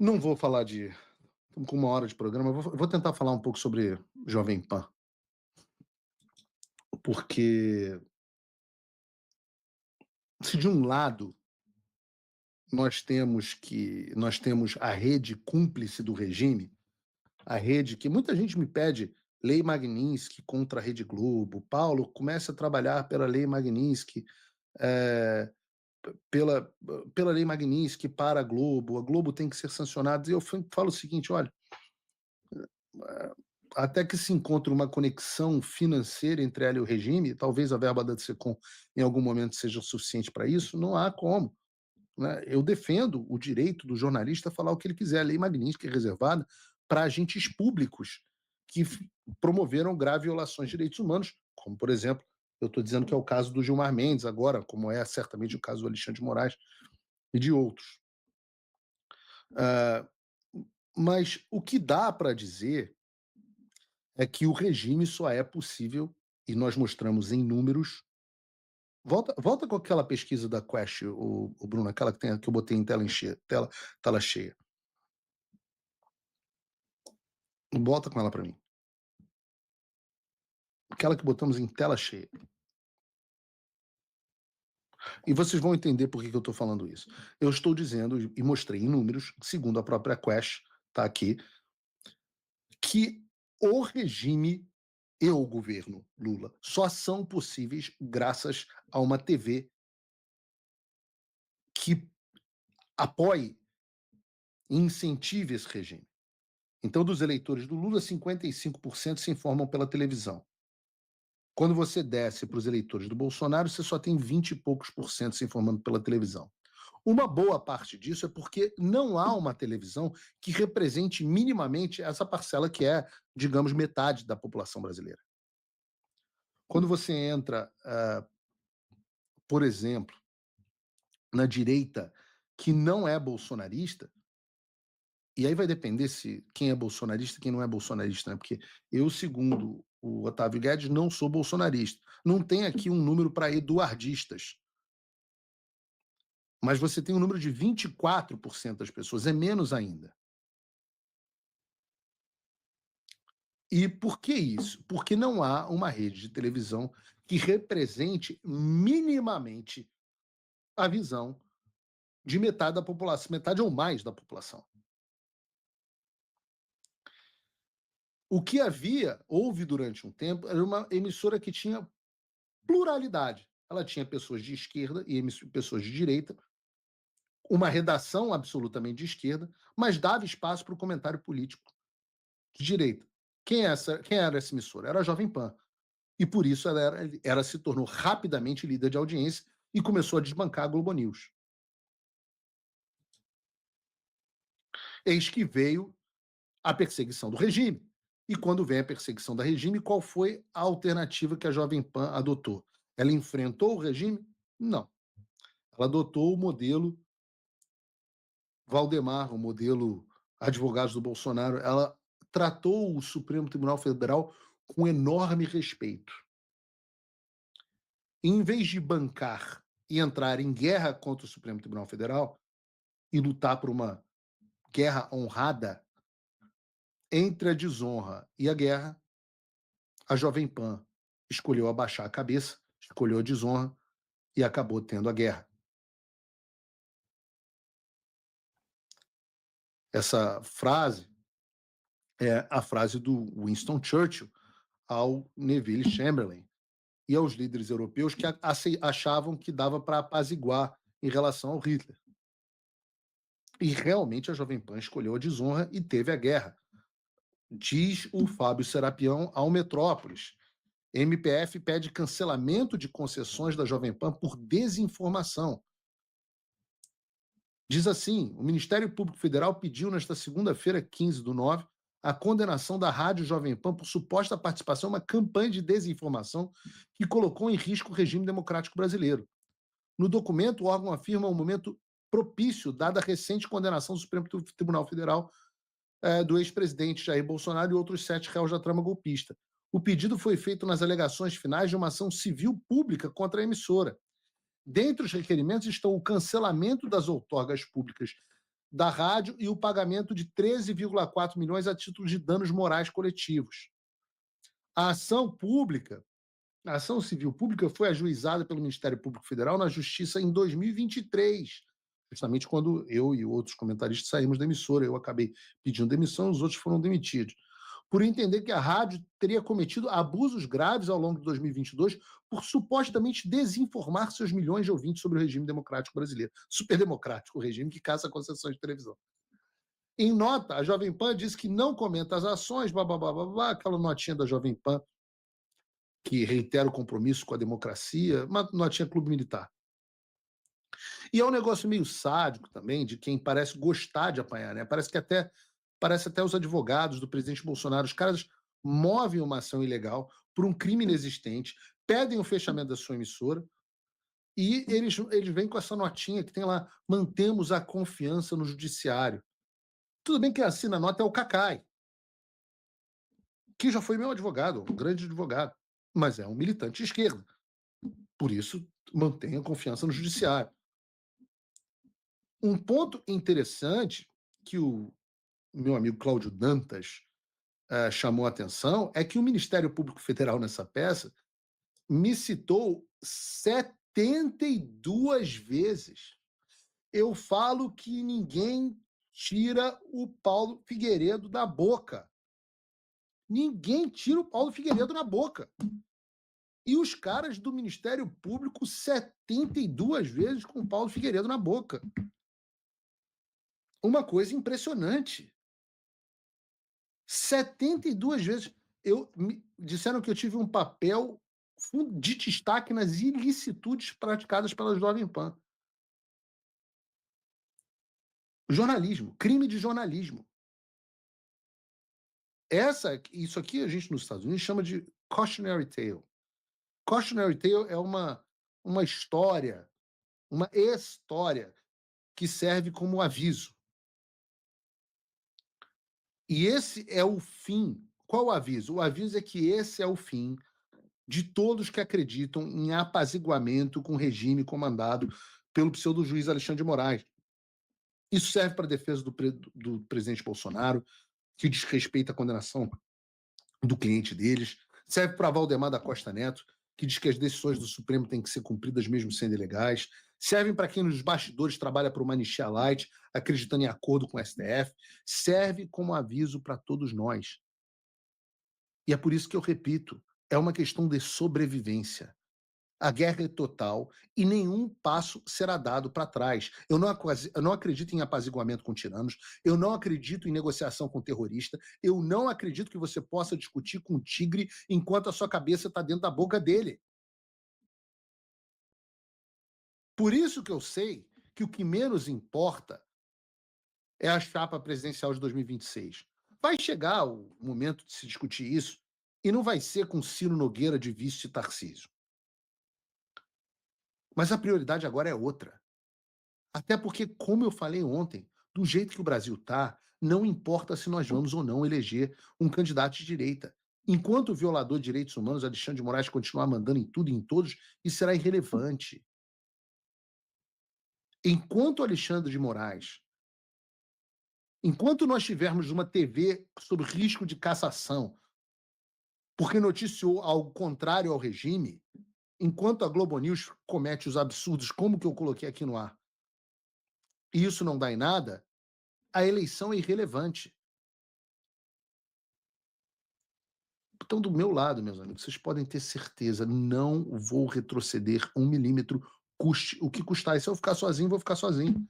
Não vou falar de. Estamos com 1 hora de programa. Eu vou tentar falar um pouco sobre Jovem Pan, porque se de um lado nós temos a rede cúmplice do regime, a rede que muita gente me pede Lei Magnitsky contra a Rede Globo. Paulo, comece a trabalhar pela Lei Magnitsky, eh, pela, pela Lei Magnitsky para a Globo tem que ser sancionada. E eu falo o seguinte: olha, até que se encontre uma conexão financeira entre ela e o regime, talvez a verba da DSECOM em algum momento seja suficiente para isso, não há como. Né? Eu defendo o direito do jornalista a falar o que ele quiser. A Lei Magnitsky é reservada para agentes públicos que promoveram graves violações de direitos humanos, como, por exemplo, eu estou dizendo que é o caso do Gilmar Mendes agora, como é certamente o caso do Alexandre de Moraes e de outros. Uh, mas o que dá para dizer é que o regime só é possível, e nós mostramos em números. Volta com aquela pesquisa da Quest, o Bruno, aquela que eu botei em tela cheia. Volta com ela para mim. Aquela que botamos em tela cheia. E vocês vão entender por que eu estou falando isso. Eu estou dizendo, e mostrei em números, segundo a própria Quest, está aqui, que o regime e o governo Lula só são possíveis graças a uma TV que apoie e incentive esse regime. Então, dos eleitores do Lula, 55% se informam pela televisão. Quando você desce para os eleitores do Bolsonaro, você só tem 20 e poucos por cento se informando pela televisão. Uma boa parte disso é porque não há uma televisão que represente minimamente essa parcela que é, digamos, metade da população brasileira. Quando você entra, por exemplo, na direita que não é bolsonarista, e aí vai depender se quem é bolsonarista e quem não é bolsonarista, né? Porque eu, segundo o Otávio Guedes, não sou bolsonarista. Não tem aqui um número para eduardistas. Mas você tem um número de 24% das pessoas, é menos ainda. E por que isso? Porque não há uma rede de televisão que represente minimamente a visão de metade da população, metade ou mais da população. O que houve durante um tempo, era uma emissora que tinha pluralidade. Ela tinha pessoas de esquerda e pessoas de direita, uma redação absolutamente de esquerda, mas dava espaço para o comentário político de direita. Quem era essa emissora? Era a Jovem Pan. E por isso ela se tornou rapidamente líder de audiência e começou a desbancar a Globo News. Eis que veio a perseguição do regime. E quando vem a perseguição do regime, qual foi a alternativa que a Jovem Pan adotou? Ela enfrentou o regime? Não. Ela adotou o modelo Valdemar, o modelo advogados do Bolsonaro. Ela tratou o Supremo Tribunal Federal com enorme respeito. Em vez de bancar e entrar em guerra contra o Supremo Tribunal Federal e lutar por uma guerra honrada, entre a desonra e a guerra, a Jovem Pan escolheu abaixar a cabeça, escolheu a desonra e acabou tendo a guerra. Essa frase é a frase do Winston Churchill ao Neville Chamberlain e aos líderes europeus que achavam que dava para apaziguar em relação ao Hitler. E realmente a Jovem Pan escolheu a desonra e teve a guerra. Diz o Fábio Serapião ao Metrópolis. MPF pede cancelamento de concessões da Jovem Pan por desinformação. Diz assim: o Ministério Público Federal pediu nesta segunda-feira, 15/9, a condenação da Rádio Jovem Pan por suposta participação em uma campanha de desinformação que colocou em risco o regime democrático brasileiro. No documento, o órgão afirma um momento propício, dada a recente condenação do Supremo Tribunal Federal do ex-presidente Jair Bolsonaro e outros 7 réus da trama golpista. O pedido foi feito nas alegações finais de uma ação civil pública contra a emissora. Dentre os requerimentos estão o cancelamento das outorgas públicas da rádio e o pagamento de 13,4 milhões a título de danos morais coletivos. A ação pública, a ação civil pública foi ajuizada pelo Ministério Público Federal na Justiça em 2023, justamente quando eu e outros comentaristas saímos da emissora. Eu acabei pedindo demissão, os outros foram demitidos, por entender que a rádio teria cometido abusos graves ao longo de 2022 por supostamente desinformar seus milhões de ouvintes sobre o regime democrático brasileiro. Super democrático, o regime que caça concessões de televisão. Em nota, a Jovem Pan disse que não comenta as ações, blá, blá, blá, blá, blá, aquela notinha da Jovem Pan que reitera o compromisso com a democracia, uma notinha clube militar. E é um negócio meio sádico também, de quem parece gostar de apanhar, né? Parece até os advogados do presidente Bolsonaro, os caras movem uma ação ilegal por um crime inexistente, pedem o fechamento da sua emissora, e eles vêm com essa notinha que tem lá: mantemos a confiança no judiciário. Tudo bem que assina a nota é o Cacai, que já foi meu advogado, um grande advogado, mas é um militante de esquerda. Por isso, mantenha a confiança no judiciário. Um ponto interessante que o meu amigo Cláudio Dantas chamou a atenção é que o Ministério Público Federal, nessa peça, me citou 72 vezes. Eu falo que ninguém tira o Paulo Figueiredo da boca. Ninguém tira o Paulo Figueiredo na boca. E os caras do Ministério Público 72 vezes com o Paulo Figueiredo na boca. Uma coisa impressionante. 72 vezes. Disseram que eu tive um papel de destaque nas ilicitudes praticadas pela Jovem Pan. Jornalismo, crime de jornalismo. Isso aqui a gente nos Estados Unidos chama de cautionary tale. Cautionary tale é uma história, uma história que serve como aviso. E esse é o fim. Qual o aviso? O aviso é que esse é o fim de todos que acreditam em apaziguamento com o regime comandado pelo pseudo-juiz Alexandre de Moraes. Isso serve para a defesa do presidente Bolsonaro, que desrespeita a condenação do cliente deles. Serve para Valdemar da Costa Neto, que diz que as decisões do Supremo têm que ser cumpridas mesmo sendo ilegais. Servem para quem nos bastidores trabalha por uma anistia light, acreditando em acordo com o STF. Serve como aviso para todos nós. E é por isso que eu repito, é uma questão de sobrevivência. A guerra é total e nenhum passo será dado para trás. Eu não acredito em apaziguamento com tiranos, eu não acredito em negociação com terrorista, eu não acredito que você possa discutir com um tigre enquanto a sua cabeça está dentro da boca dele. Por isso que eu sei que o que menos importa é a chapa presidencial de 2026. Vai chegar o momento de se discutir isso e não vai ser com Ciro Nogueira de vice de Tarcísio. Mas a prioridade agora é outra. Até porque, como eu falei ontem, do jeito que o Brasil está, não importa se nós vamos ou não eleger um candidato de direita. Enquanto o violador de direitos humanos, Alexandre de Moraes, continuar mandando em tudo e em todos, isso será irrelevante. Enquanto Alexandre de Moraes, enquanto nós tivermos uma TV sob risco de cassação, porque noticiou algo contrário ao regime, enquanto a Globo News comete os absurdos como que eu coloquei aqui no ar, e isso não dá em nada, a eleição é irrelevante. Então, do meu lado, meus amigos, vocês podem ter certeza, não vou retroceder 1 milímetro, custe o que custar. E se eu ficar sozinho, vou ficar sozinho.